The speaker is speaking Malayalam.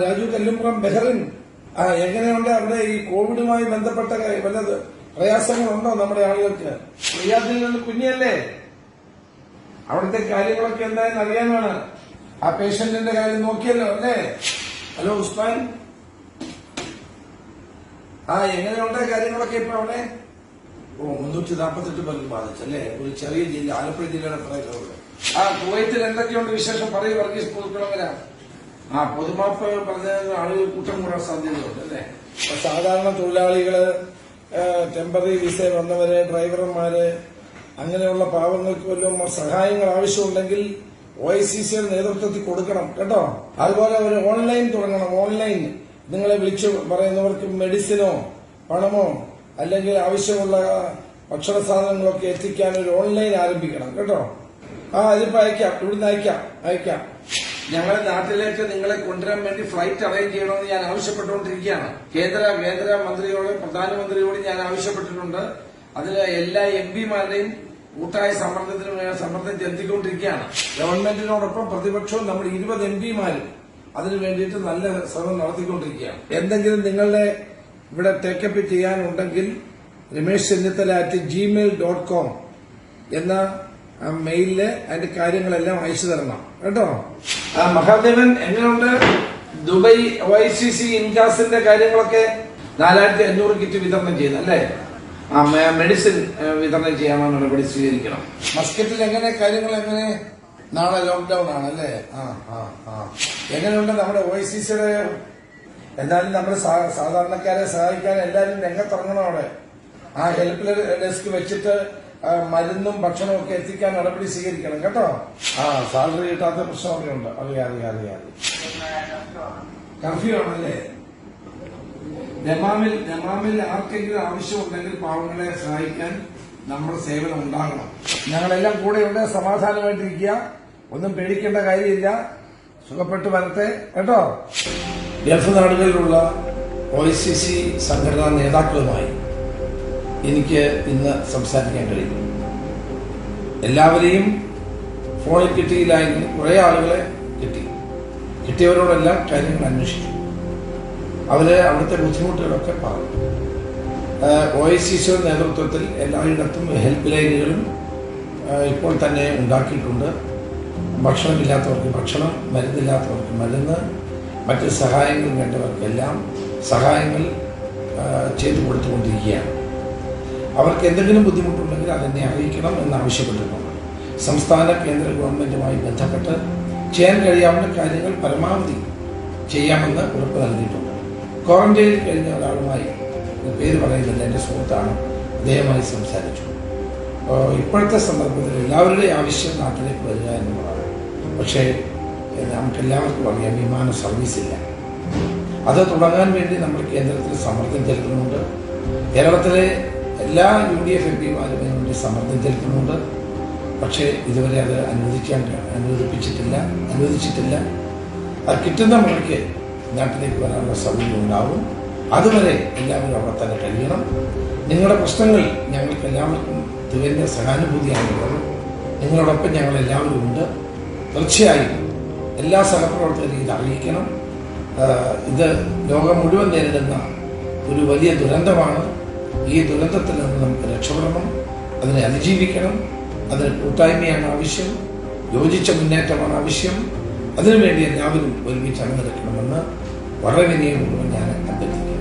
രാജു കല്ലുംപുറം ബെഹറിൻ. എങ്ങനെയുണ്ട് അവിടെ ഈ കോവിഡുമായി ബന്ധപ്പെട്ട വല്ലത് പ്രയാസങ്ങളുണ്ടോ നമ്മുടെ ആളുകൾക്ക്? റിയാദിൽ നിന്ന് കുഞ്ഞല്ലേ, അവിടുത്തെ കാര്യങ്ങളൊക്കെ എന്തായാലും അറിയാനാണ്. ആ പേഷ്യന്റിന്റെ കാര്യം നോക്കിയല്ലോ അല്ലേ? ഹലോ ഉസ്മാൻ, എങ്ങനെയുണ്ട് കാര്യങ്ങളൊക്കെ ഇപ്പൊ അവിടെ? 348 പേർക്ക് ബാധിച്ചല്ലേ? ഒരു ചെറിയ ജില്ല, ആലപ്പുഴ ജില്ലയുടെ പ്രദേശമുള്ളത്. കുവൈത്തിൽ എന്തൊക്കെയുണ്ട് വിശേഷം? പറയൂ വർഗീസ് പുതുക്കുളങ്ങര. പൊതുമാപ്പ് പറഞ്ഞ ആളുകൾ കൂട്ടം കൂടാൻ സാധ്യതയുണ്ട് അല്ലേ? സാധാരണ തൊഴിലാളികള്, ടെമ്പററി വിസ വന്നവര്, ഡ്രൈവർമാര്, അങ്ങനെയുള്ള പാവങ്ങൾക്ക് വല്ലതും സഹായങ്ങൾ ആവശ്യമുണ്ടെങ്കിൽ OICCയുടെ നേതൃത്വത്തിൽ കൊടുക്കണം കേട്ടോ. അതുപോലെ ഒരു ഓൺലൈൻ തുടങ്ങണം. ഓൺലൈൻ നിങ്ങളെ വിളിച്ചു പറയുന്നവർക്ക് മെഡിസിനോ പണമോ അല്ലെങ്കിൽ ആവശ്യമുള്ള ഭക്ഷണ സാധനങ്ങളൊക്കെ എത്തിക്കാൻ ഒരു ഓൺലൈൻ ആരംഭിക്കണം കേട്ടോ. അതിപ്പോ അയക്കാം, ഇവിടുന്ന് അയക്കാം. ഞങ്ങളുടെ നാട്ടിലേക്ക് നിങ്ങളെ കൊണ്ടുവരാൻ വേണ്ടി ഫ്ലൈറ്റ് അറേഞ്ച് ചെയ്യണമെന്ന് ഞാൻ ആവശ്യപ്പെട്ടുകൊണ്ടിരിക്കുകയാണ്. കേന്ദ്ര മന്ത്രിയോട്, പ്രധാനമന്ത്രിയോട് ഞാൻ ആവശ്യപ്പെട്ടിട്ടുണ്ട്. അതിന് എല്ലാ MP-മാരുടെയും കൂട്ടായ സമ്മർദ്ദം ചെലുത്തിക്കൊണ്ടിരിക്കുകയാണ്. ഗവൺമെന്റിനോടൊപ്പം പ്രതിപക്ഷവും നമ്മൾ 20 MP-മാരും അതിനു വേണ്ടിയിട്ട് നല്ല ശ്രമം നടത്തിക്കൊണ്ടിരിക്കുകയാണ്. എന്തെങ്കിലും നിങ്ങളുടെ ഇവിടെ ടേക്കപ്പ് ചെയ്യാനുണ്ടെങ്കിൽ ramesh.Chennittala@gmail.com എന്ന മെയിലില് അതിന്റെ കാര്യങ്ങളെല്ലാം അയച്ചു തരണം കേട്ടോ. മഹാദേവൻ, എങ്ങനെയുണ്ട് ദുബൈ OICC ഇൻകാസിന്റെ കാര്യങ്ങളൊക്കെ? 4500 കിറ്റ് വിതരണം ചെയ്യുന്നു അല്ലേ? മെഡിസിൻ വിതരണം ചെയ്യാനുള്ള നടപടി സ്വീകരിക്കണം. മസ്കറ്റിൽ എങ്ങനെ കാര്യങ്ങൾ? എങ്ങനെ? നാളെ ലോക്ക്ഡൌൺ ആണല്ലേ? എങ്ങനെയുണ്ട് നമ്മുടെ OICCയുടെ? എന്നാലും നമ്മുടെ സാധാരണക്കാരെ സഹായിക്കാൻ എല്ലാവരും രംഗത്തിറങ്ങണം അവിടെ. ഹെൽപ്പ് ഡെസ്ക് വെച്ചിട്ട് മരുന്നും ഭക്ഷണവും ഒക്കെ എത്തിക്കാൻ നടപടി സ്വീകരിക്കണം കേട്ടോ. സാലറി കിട്ടാത്ത പ്രശ്നമൊക്കെ ഉണ്ട്. അറിയാതെ കർഫ്യൂ ആണല്ലേ? ദമാമിൽ ആർക്കെങ്കിലും ആവശ്യമുണ്ടെങ്കിൽ പാവങ്ങളെ സഹായിക്കാൻ നമ്മുടെ സേവനം ഉണ്ടാകണം. ഞങ്ങളെല്ലാം കൂടെയുണ്ട്. സമാധാനമായിട്ടിരിക്കുക, ഒന്നും പേടിക്കേണ്ട കാര്യമില്ല. സുഖപ്പെട്ട് വരട്ടെ കേട്ടോ. ഗൾഫ് നാടുകളിലുള്ള OICC സംഘടനാ നേതാക്കളുമായി എനിക്ക് ഇന്ന് സംസാരിക്കാൻ കഴിയും. എല്ലാവരെയും ഫോണിൽ കിട്ടിയില്ലായിരുന്നു. കുറെ ആളുകളെ കിട്ടിയവരോടെല്ലാം കാര്യങ്ങൾ അന്വേഷിച്ചു. അവര് അവിടുത്തെ ബുദ്ധിമുട്ടുകളൊക്കെ പറഞ്ഞു. OICCയുടെ നേതൃത്വത്തിൽ എല്ലായിടത്തും ഹെൽപ്പ് ലൈനുകളും ഇപ്പോൾ തന്നെ ഉണ്ടാക്കിയിട്ടുണ്ട്. ഭക്ഷണമില്ലാത്തവർക്ക് ഭക്ഷണം, മരുന്നില്ലാത്തവർക്ക് മരുന്ന്, മറ്റ് സഹായങ്ങൾ വേണ്ടവർക്കെല്ലാം സഹായങ്ങൾ ചെയ്തു കൊടുത്തുകൊണ്ടിരിക്കുകയാണ്. അവർക്ക് എന്തെങ്കിലും ബുദ്ധിമുട്ടുണ്ടെങ്കിൽ അതെന്നെ അറിയിക്കണം എന്നാവശ്യപ്പെട്ടിട്ടുണ്ട്. സംസ്ഥാന കേന്ദ്ര ഗവൺമെന്റുമായി ബന്ധപ്പെട്ട് ചെയ്യാൻ കഴിയാവുന്ന കാര്യങ്ങൾ പരമാവധി ചെയ്യാമെന്ന് ഉറപ്പ് നൽകിയിട്ടുണ്ട്. ക്വാറന്റൈനിൽ കഴിഞ്ഞ ഒരാളുമായി, പേര് പറയുന്നില്ല, എൻ്റെ സുഹൃത്താണ്, അദ്ദേഹമായി സംസാരിച്ചു. ഇപ്പോഴത്തെ സന്ദർഭത്തിൽ എല്ലാവരുടെയും ആവശ്യം നാട്ടിലേക്ക് വരിക എന്നുള്ളതാണ്. പക്ഷേ നമുക്കെല്ലാവർക്കും അറിയാം, വിമാന സർവീസില്ല. അത് തുടങ്ങാൻ വേണ്ടി നമ്മൾ കേന്ദ്രത്തിൽ സമ്മർദ്ദം ചെലുത്തുന്നുണ്ട്. കേരളത്തിലെ എല്ലാ UDF MP-മാരും അതിനുവേണ്ടി സമ്മർദ്ദം ചെലുത്തുന്നുണ്ട്. പക്ഷേ ഇതുവരെ അത് അനുവദിച്ചിട്ടില്ല. അത് കിട്ടുന്ന മുറയ്ക്ക് നാട്ടിലേക്ക് വരാനുള്ള സൗകര്യം ഉണ്ടാവും. അതുവരെ എല്ലാവരും അവിടെ തന്നെ കഴിയണം. നിങ്ങളുടെ പ്രശ്നങ്ങൾ ഞങ്ങൾക്ക് എല്ലാവർക്കും തികഞ്ഞ സഹാനുഭൂതിയാണുള്ളത്. നിങ്ങളോടൊപ്പം ഞങ്ങളെല്ലാവരും ഉണ്ട്. തീർച്ചയായും എല്ലാ സഹപ്രവർത്തകരും ഇത് അറിയിക്കണം. ഇത് ലോകം മുഴുവൻ നേരിടുന്ന ഒരു വലിയ ദുരന്തമാണ്. ഈ ദുരന്തത്തിൽ നിന്ന് നമുക്ക് രക്ഷപ്പെടണം, അതിനെ അതിജീവിക്കണം. അതിന് കൂട്ടായ്മയാണ് ആവശ്യം, യോജിച്ച മുന്നേറ്റമാണ് ആവശ്യം. അതിനുവേണ്ടി എല്ലാവരും ഒരുമിച്ച് അണിനിരക്കണമെന്ന് വളരെ വിനയപൂർവ്വം ഞാൻ അഭ്യർത്ഥിക്കുന്നു.